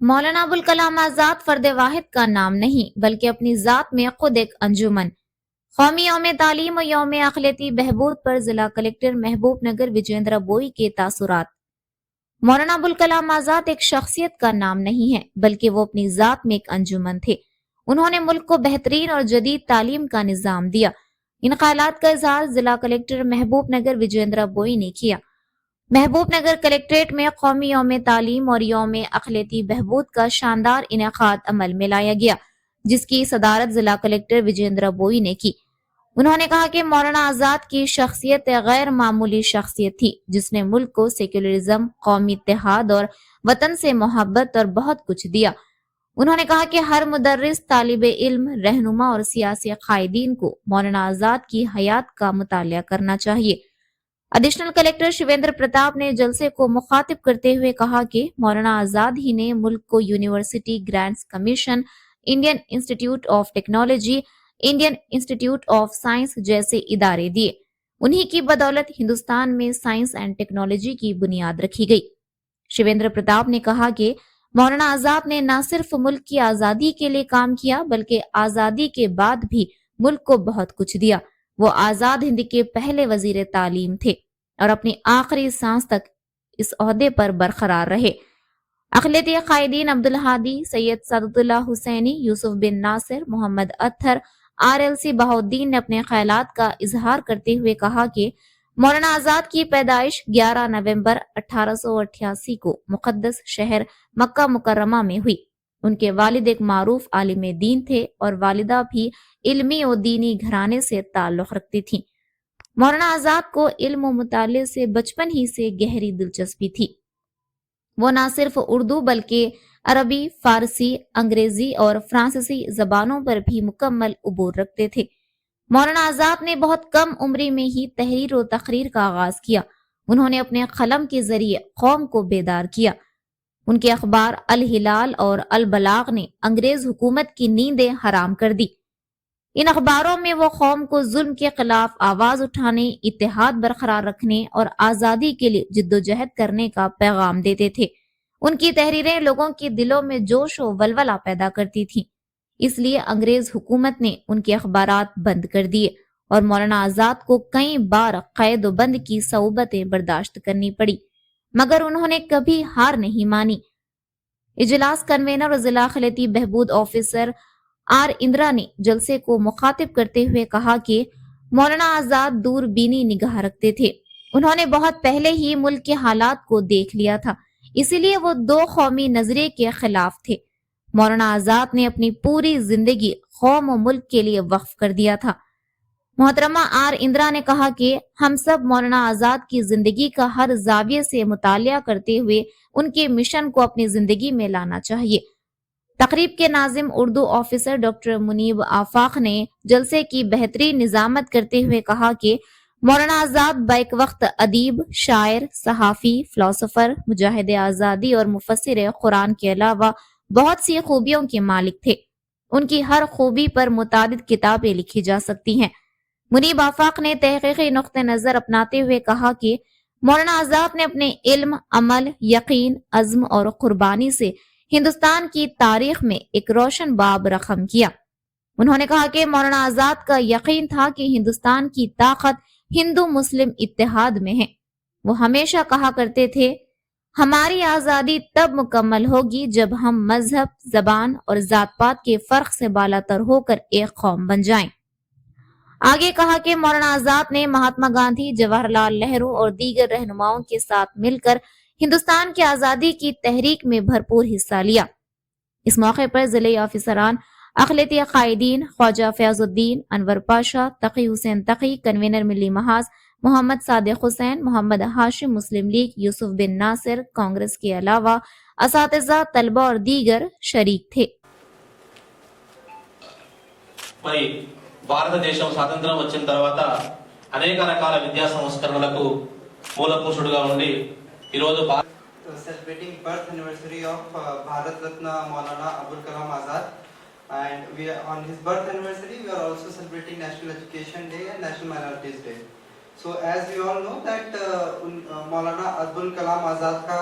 مولانا ابوالکلام آزاد فرد واحد کا نام نہیں بلکہ اپنی ذات میں خود ایک انجمن۔ قومی یوم تعلیم و یوم اقلیتی بہبود پر ضلع کلکٹر محبوب نگر وجیندر بوئی کے تاثرات۔ مولانا ابوالکلام آزاد ایک شخصیت کا نام نہیں ہے بلکہ وہ اپنی ذات میں ایک انجمن تھے۔ انہوں نے ملک کو بہترین اور جدید تعلیم کا نظام دیا۔ ان خیالات کا اظہار ضلع کلکٹر محبوب نگر وجیندر بوئی نے کیا۔ محبوب نگر کلیکٹریٹ میں قومی یوم تعلیم اور یوم اقلیتی بہبود کا شاندار انعقاد عمل میں لایا گیا، جس کی صدارت ضلع کلکٹر وجیندر بوئی نے کی۔ انہوں نے کہا کہ مولانا آزاد کی شخصیت غیر معمولی شخصیت تھی، جس نے ملک کو سیکولرزم، قومی اتحاد اور وطن سے محبت اور بہت کچھ دیا۔ انہوں نے کہا کہ ہر مدرس، طالب علم، رہنما اور سیاسی قائدین کو مولانا آزاد کی حیات کا مطالعہ کرنا چاہیے۔ ایڈیشنل کلیکٹر شیویندر پرتاپ نے جلسے کو مخاطب کرتے ہوئے کہا کہ مولانا آزاد ہی نے ملک کو university grants commission, Indian institute of technology, Indian institute of science جیسے ادارے دیے۔ انہی کی بدولت ہندوستان میں سائنس اینڈ ٹیکنالوجی کی بنیاد رکھی گئی۔ شیویندر پرتاپ نے کہا کہ مولانا آزاد نے نہ صرف ملک کی آزادی کے لیے کام کیا بلکہ آزادی کے بعد بھی ملک کو بہت کچھ دیا۔ وہ آزاد ہند کے پہلے وزیر تعلیم تھے اور اپنی آخری سانس تک اس عہدے پر برقرار رہے۔ اقلیتی قائدین عبدالہادی، سید سعادت اللہ حسینی، یوسف بن ناصر، محمد اطہر، RLC بہاؤالدین نے اپنے خیالات کا اظہار کرتے ہوئے کہا کہ مولانا آزاد کی پیدائش 11 نومبر 1888 کو مقدس شہر مکہ مکرمہ میں ہوئی۔ ان کے والد ایک معروف عالم دین تھے اور والدہ بھی علمی و دینی گھرانے سے تعلق رکھتی تھیں۔ مولانا آزاد کو علم و مطالعے سے بچپن ہی سے گہری دلچسپی تھی۔ وہ نہ صرف اردو بلکہ عربی، فارسی، انگریزی اور فرانسیسی زبانوں پر بھی مکمل عبور رکھتے تھے۔ مولانا آزاد نے بہت کم عمری میں ہی تحریر و تقریر کا آغاز کیا۔ انہوں نے اپنے قلم کے ذریعے قوم کو بیدار کیا۔ ان کے اخبار الہلال اور البلاغ نے انگریز حکومت کی نیندیں حرام کر دی۔ ان اخباروں میں وہ قوم کو ظلم کے خلاف آواز اٹھانے، اتحاد برقرار رکھنے اور آزادی کے لیے جدوجہد کرنے کا پیغام دیتے تھے۔ ان کی تحریریں لوگوں کے دلوں میں جوش و ولولہ پیدا کرتی تھیں۔ اس لیے انگریز حکومت نے ان کے اخبارات بند کر دیے اور مولانا آزاد کو کئی بار قید و بند کی صعوبتیں برداشت کرنی پڑی، مگر انہوں نے کبھی ہار نہیں مانی۔ اجلاس کنوینر اور ضلع اقلیتی بہبود آفیسر R اندرا نے جلسے کو مخاطب کرتے ہوئے کہا کہ مولانا آزاد دور بینی نگاہ رکھتے تھے۔ انہوں نے بہت پہلے ہی ملک کے حالات کو دیکھ لیا تھا، اسی لیے وہ دو قومی نظریے کے خلاف تھے۔ مولانا آزاد نے اپنی پوری زندگی قوم و ملک کے لیے وقف کر دیا تھا۔ محترمہ R اندرا نے کہا کہ ہم سب مولانا آزاد کی زندگی کا ہر زاویے سے مطالعہ کرتے ہوئے ان کے مشن کو اپنی زندگی میں لانا چاہیے۔ تقریب کے ناظم اردو آفیسر ڈاکٹر منیب آفاق نے جلسے کی بہترین نظامت کرتے ہوئے کہا کہ مولانا آزاد بیک وقت ادیب، شاعر، صحافی، فلسفر، مجاہد آزادی اور مفسر قرآن کے علاوہ بہت سی خوبیوں کے مالک تھے۔ ان کی ہر خوبی پر متعدد کتابیں لکھی جا سکتی ہیں۔ منیب آفاق نے تحقیقی نقطہ نظر اپناتے ہوئے کہا کہ مولانا آزاد نے اپنے علم، عمل، یقین، عزم اور قربانی سے ہندوستان کی تاریخ میں ایک روشن باب رقم کیا۔ انہوں نے کہا کہ مولانا آزاد کا یقین تھا کہ ہندوستان کی طاقت ہندو مسلم اتحاد میں ہے۔ وہ ہمیشہ کہا کرتے تھے، ہماری آزادی تب مکمل ہوگی جب ہم مذہب، زبان اور ذات پات کے فرق سے بالاتر ہو کر ایک قوم بن جائیں۔ آگے کہا کہ مولانا آزاد نے مہاتما گاندھی، جواہر لال نہرو اور دیگر رہنماؤں کے ساتھ مل کر ہندوستان کی آزادی کی تحریک میں بھرپور حصہ لیا۔ اس موقع پر ضلعی آفیسران، اقلیتی قائدین، خواجہ فیاض الدین، انور پاشا، تقی حسین تقی، کنوینر ملی محاذ محمد صادق حسین، محمد ہاشم مسلم لیگ، یوسف بن ناصر کانگریس کے علاوہ اساتذہ، طلبہ اور دیگر شریک تھے۔ భారతదేశం స్వాతంత్రం వచ్చిన తర్వాత అనేక రకాల విద్యా సంస్కరణలకు మూలపురుషుడుగా ఉండి ఈరోజు celebrating birth anniversary of Bharat Ratna Maulana Abul Kalam Azad, and we are on his birth anniversary we are also celebrating National Education Day and National Minorities Day. So as we all know that Maulana Abul Kalam Azad ka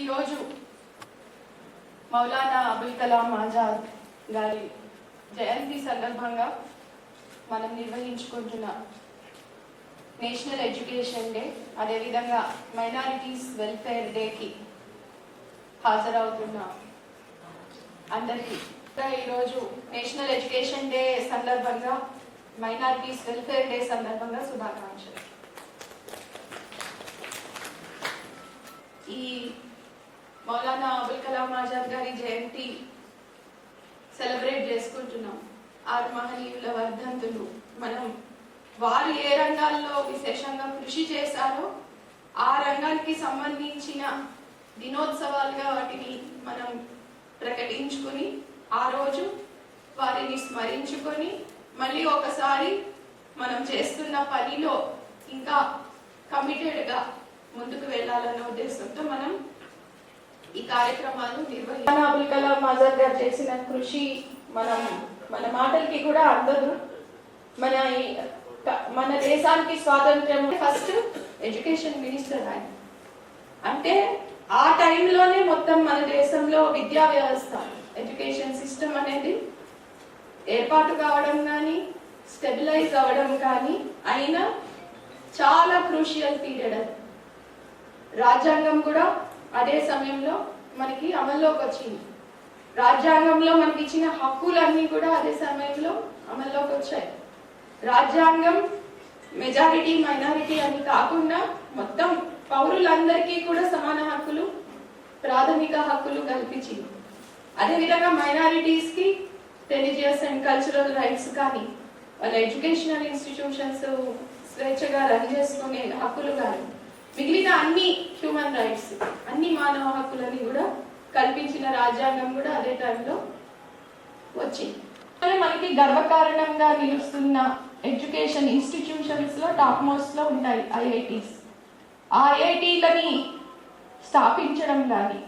ఈ రోజు మౌలానా అబుల్ కలాం ఆజాద్ గారి జయంతి సందర్భంగా మనం నిర్వహించుకుంటున్న national education day, అదేవిధంగా minorities welfare డేకి హాజరవుతున్న అందరికీ ఈరోజు national education day సందర్భంగా, మైనారిటీస్ వెల్ఫేర్ డే సందర్భంగా శుభాకాంక్షలు. ఈ మౌలానా అబుల్ కలాం ఆజాద్ గారి జయంతి సెలబ్రేట్ చేసుకుంటున్నాం. ఆరు మహనీయుల వర్ధంతులు, మనం వారు ఏ రంగాల్లో విశేషంగా కృషి చేశారో ఆ రంగానికి సంబంధించిన దినోత్సవాలుగా వాటిని మనం ప్రకటించుకుని ఆ రోజు వారిని స్మరించుకొని మళ్ళీ ఒకసారి మనం చేస్తున్న పనిలో ఇంకా కమిటెడ్గా ముందుకు వెళ్ళాలన్న ఉద్దేశంతో మనం ఈ కార్యక్రమాలు నిర్వహిస్తాం. అబుల్ కలాం ఆజాద్ గారు చేసిన కృషి మన మాటలకి కూడా అందదు. మన దేశానికి స్వాతంత్ర్యం ఫస్ట్ ఎడ్యుకేషన్ మినిస్టర్ ఆయన. అంటే ఆ టైంలోనే మొత్తం మన దేశంలో విద్యా వ్యవస్థ, ఎడ్యుకేషన్ సిస్టమ్ అనేది ఏర్పాటు కావడం కానీ స్టెబిలైజ్ అవ్వడం కానీ అయిన చాలా క్రూషియల్ పీరియడ్ అది. రాజ్యాంగం కూడా అదే సమయంలో మనకి అమల్లోకి వచ్చింది. రాజ్యాంగంలో మనకి ఇచ్చిన హక్కులన్నీ కూడా అదే సమయంలో అమల్లోకి వచ్చాయి. రాజ్యాంగం మెజారిటీ మైనారిటీ అని కాకుండా మొత్తం పౌరులందరికీ కూడా సమాన హక్కులు, ప్రాథమిక హక్కులు కల్పించింది. అదేవిధంగా మైనారిటీస్ కి రిలీజియస్ అండ్ కల్చరల్ రైట్స్ కానీ, వాళ్ళ ఎడ్యుకేషనల్ ఇన్స్టిట్యూషన్స్ స్వేచ్ఛగా రన్ చేసుకునే హక్కులు కానీ, మిగిలిన అన్ని హ్యూమన్ రైట్స్, అన్ని మానవ హక్కులని కూడా కల్పించిన రాజ్యాంగం కూడా అదే టైంలో వచ్చింది. మనకి గర్వకారణంగా నిలుస్తున్న ఎడ్యుకేషన్ ఇన్స్టిట్యూషన్స్ లో టాప్ మోస్ట్ లో ఉంటాయి ఐఐటీస్. ఆ ఐఐటీలని స్థాపించడం కానీ